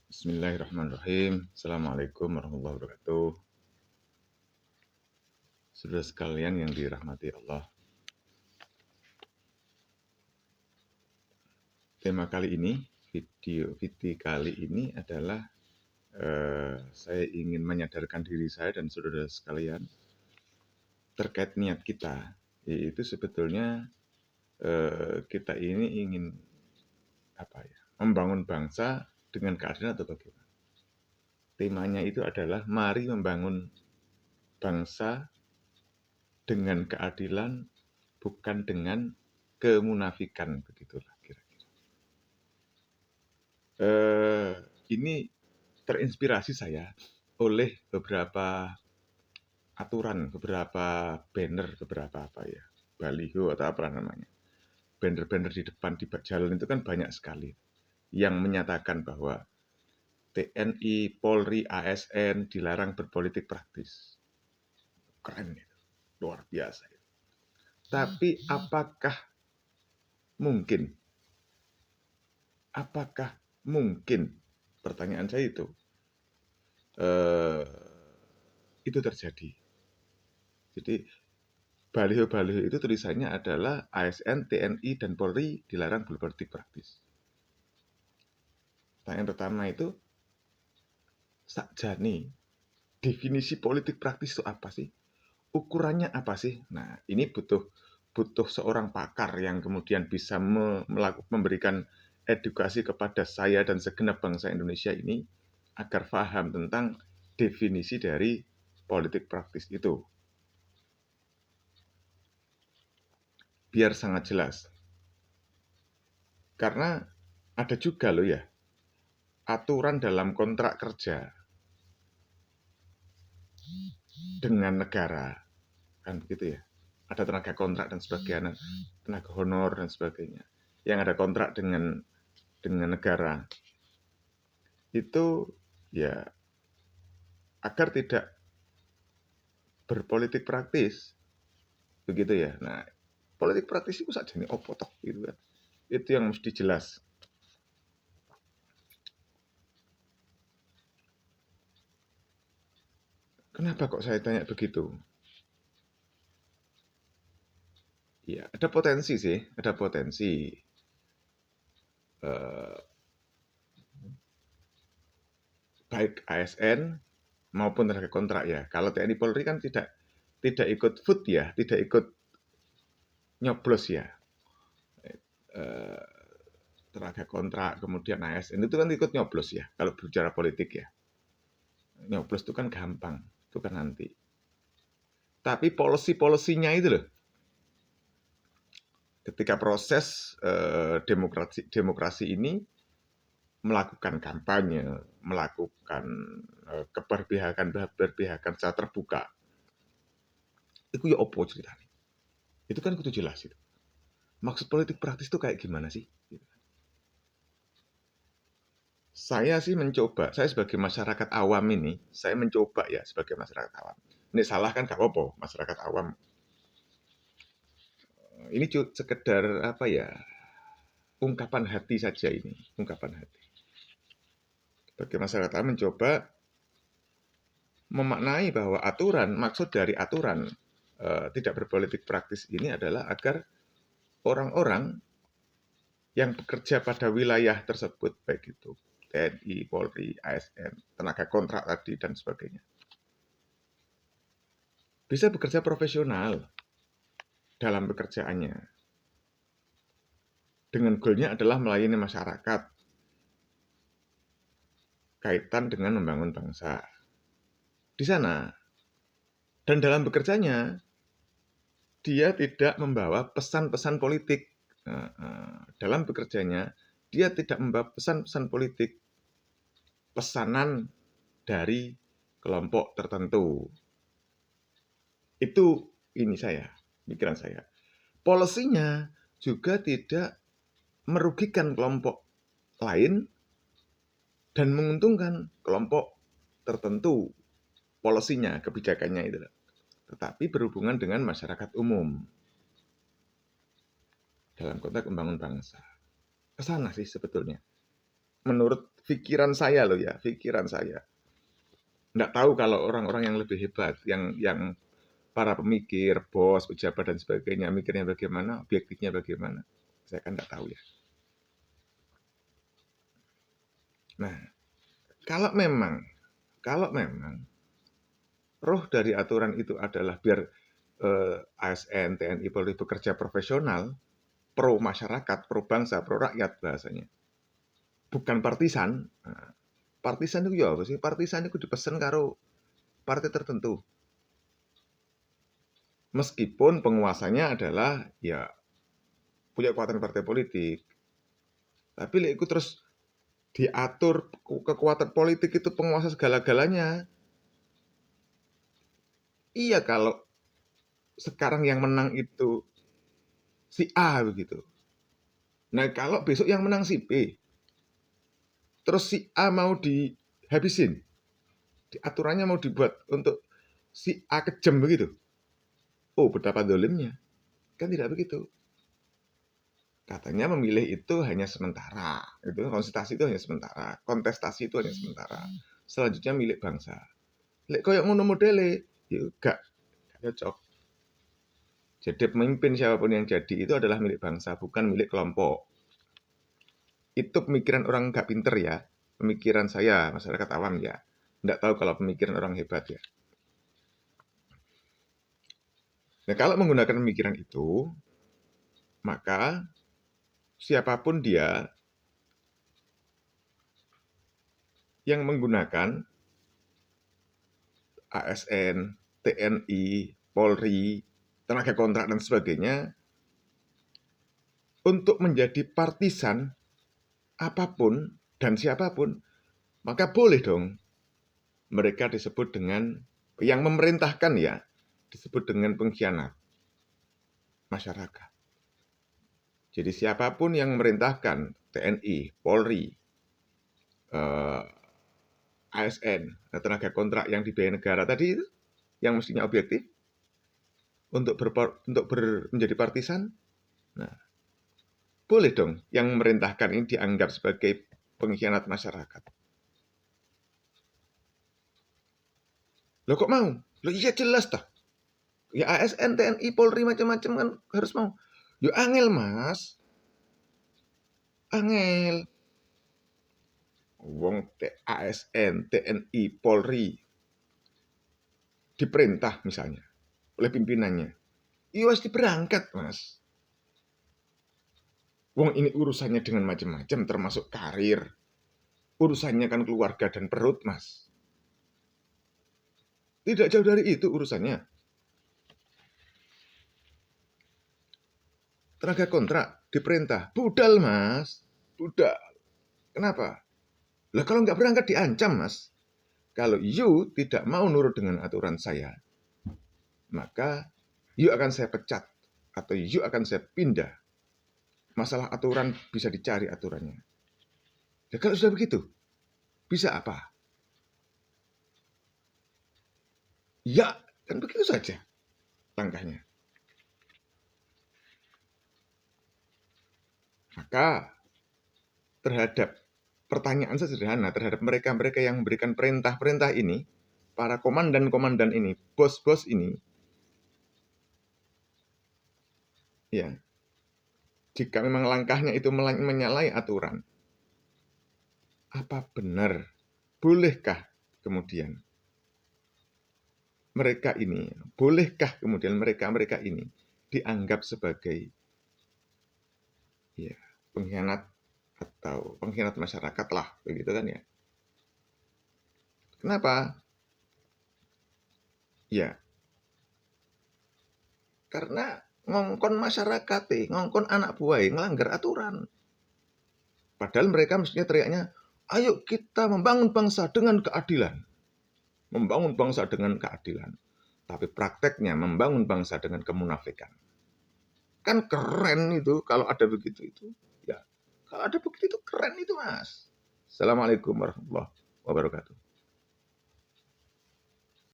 Bismillahirrahmanirrahim. Assalamualaikum warahmatullahi wabarakatuh. Saudara sekalian yang dirahmati Allah. Tema kali ini, video VT kali ini adalah saya ingin menyadarkan diri saya dan saudara sekalian terkait niat kita, yaitu sebetulnya kita ini ingin membangun bangsa dengan keadilan atau bagaimana. Temanya itu adalah mari membangun bangsa dengan keadilan, bukan dengan kemunafikan, begitulah kira-kira. Ini terinspirasi saya oleh beberapa aturan, beberapa banner, beberapa baliho atau apa namanya. Banner-banner di depan di jalan itu kan banyak sekali yang menyatakan bahwa TNI, Polri, ASN dilarang berpolitik praktis. Keren itu, luar biasa. Tapi apakah mungkin? Pertanyaan saya itu terjadi. Jadi baliho-baliho itu tulisannya adalah ASN, TNI, dan Polri dilarang berpolitik praktis. Pertanyaan pertama itu, sakjane definisi politik praktis itu apa sih? Ukurannya apa sih? Nah, ini butuh seorang pakar yang kemudian bisa memberikan edukasi kepada saya dan segenap bangsa Indonesia ini agar paham tentang definisi dari politik praktis itu. Biar sangat jelas. Karena ada juga loh ya, aturan dalam kontrak kerja dengan negara. Kan begitu ya. Ada tenaga kontrak dan sebagainya, tenaga honor dan sebagainya. Yang ada kontrak dengan negara. Itu ya agar tidak berpolitik praktis. Begitu ya. Nah, politik praktis itu saja nih opo toh gitu kan. Itu yang mesti jelas. Kenapa kok saya tanya begitu? Ya, ada potensi sih, ada potensi. Baik ASN maupun tenaga kontrak ya. Kalau TNI Polri kan tidak ikut food ya, tidak ikut nyoblos ya. Tenaga kontrak kemudian ASN itu kan ikut nyoblos ya. Kalau bicara politik ya, nyoblos itu kan gampang, itu kan nanti. Tapi policy-policy-nya itu loh, ketika proses demokrasi ini melakukan kampanye, melakukan keberpihakan secara terbuka, itu ya opo ceritanya. Itu kan kudu jelas itu. Maksud politik praktis itu kayak gimana sih? Saya sih mencoba, saya sebagai masyarakat awam ini, saya mencoba ya sebagai masyarakat awam. Ini salah kan gak apa-apa, masyarakat awam. Ini sekedar ungkapan hati saja ini, ungkapan hati. Sebagai masyarakat awam mencoba memaknai bahwa maksud dari aturan tidak berpolitik praktis ini adalah agar orang-orang yang bekerja pada wilayah tersebut, baik itu TNI, Polri, ASN, tenaga kontrak tadi, dan sebagainya, bisa bekerja profesional dalam pekerjaannya. Dengan goalnya adalah melayani masyarakat, kaitan dengan membangun bangsa. Di sana, dan dalam bekerjanya, dia tidak membawa pesan-pesan politik. Dalam bekerjanya, dia tidak membawa pesan-pesan politik, pesanan dari kelompok tertentu. Itu pikiran saya. Polisinya juga tidak merugikan kelompok lain dan menguntungkan kelompok tertentu. Polisinya, kebijakannya itu. Tetapi berhubungan dengan masyarakat umum. Dalam konteks membangun bangsa. Kesana sih sebetulnya. menurut pikiran saya loh ya, pikiran saya. Nggak tahu kalau orang-orang yang lebih hebat, yang para pemikir, bos, pejabat dan sebagainya, mikirnya bagaimana, objektifnya bagaimana. Saya kan nggak tahu ya. Nah, kalau memang roh dari aturan itu adalah biar ASN, TNI, Polri bekerja profesional, pro masyarakat, pro bangsa, pro rakyat bahasanya. Bukan partisan. Nah, partisan itu ya apa sih? Partisan itu dipesan karo partai tertentu. Meskipun penguasanya adalah ya punya kekuatan partai politik. Tapi itu terus diatur kekuatan politik itu penguasa segala-galanya. Iya kalau sekarang yang menang itu si A begitu. Nah kalau besok yang menang si B, terus si A mau dihabisin, aturannya mau dibuat untuk si A kejam begitu. Oh betapa dolimnya. Kan tidak begitu. Katanya memilih itu hanya sementara. Itu konsultasi itu hanya sementara. Kontestasi itu hanya sementara. Selanjutnya milik bangsa. Lek koyo ngono modele, ya gak cocok. Jadi pemimpin siapapun yang jadi itu adalah milik bangsa, bukan milik kelompok. Itu pemikiran orang gak pinter ya. Pemikiran saya, masyarakat awam ya. Nggak tahu kalau pemikiran orang hebat ya. Nah kalau menggunakan pemikiran itu, maka siapapun dia yang menggunakan ASN, TNI, Polri, tenaga kontrak dan sebagainya untuk menjadi partisan apapun dan siapapun, maka boleh dong mereka disebut dengan yang memerintahkan ya, disebut dengan pengkhianat masyarakat. Jadi siapapun yang memerintahkan TNI, Polri, ASN, tenaga kontrak yang dibiayai negara tadi itu, yang mestinya objektif, untuk menjadi partisan, nah boleh dong yang memerintahkan ini dianggap sebagai pengkhianat masyarakat. Loh kok mau? Loh iya jelas dah. Ya ASN, TNI, Polri macam-macam kan harus mau. Yo angel mas. Angel. Wong ASN, TNI, Polri diperintah misalnya oleh pimpinannya. Iya pasti berangkat mas. Wong ini urusannya dengan macam-macam termasuk karir. Urusannya kan keluarga dan perut mas. Tidak jauh dari itu urusannya. Tenaga kontrak diperintah. Budal mas. Budal. Kenapa? Lah kalau nggak berangkat diancam mas. Kalau you tidak mau nurut dengan aturan saya, maka you akan saya pecat. Atau you akan saya pindah. Masalah aturan bisa dicari aturannya. Ya kalau sudah begitu, bisa apa? Ya, kan begitu saja langkahnya. Maka terhadap pertanyaan sederhana terhadap mereka-mereka yang memberikan perintah-perintah ini, para komandan-komandan ini, bos-bos ini, ya, jika memang langkahnya itu menyalahi aturan, apa benar? Bolehkah kemudian mereka ini dianggap sebagai ya pengkhianat atau pengkhianat masyarakat lah, begitu kan ya? Kenapa? Ya, karena ngongkon masyarakat, ngongkon anak buah, ngelanggar aturan. Padahal mereka mestinya teriaknya, ayo kita membangun bangsa dengan keadilan. Membangun bangsa dengan keadilan. Tapi prakteknya membangun bangsa dengan kemunafikan. Kan keren itu kalau ada begitu itu. Ya, kalau ada begitu itu keren itu mas. Assalamualaikum warahmatullahi wabarakatuh.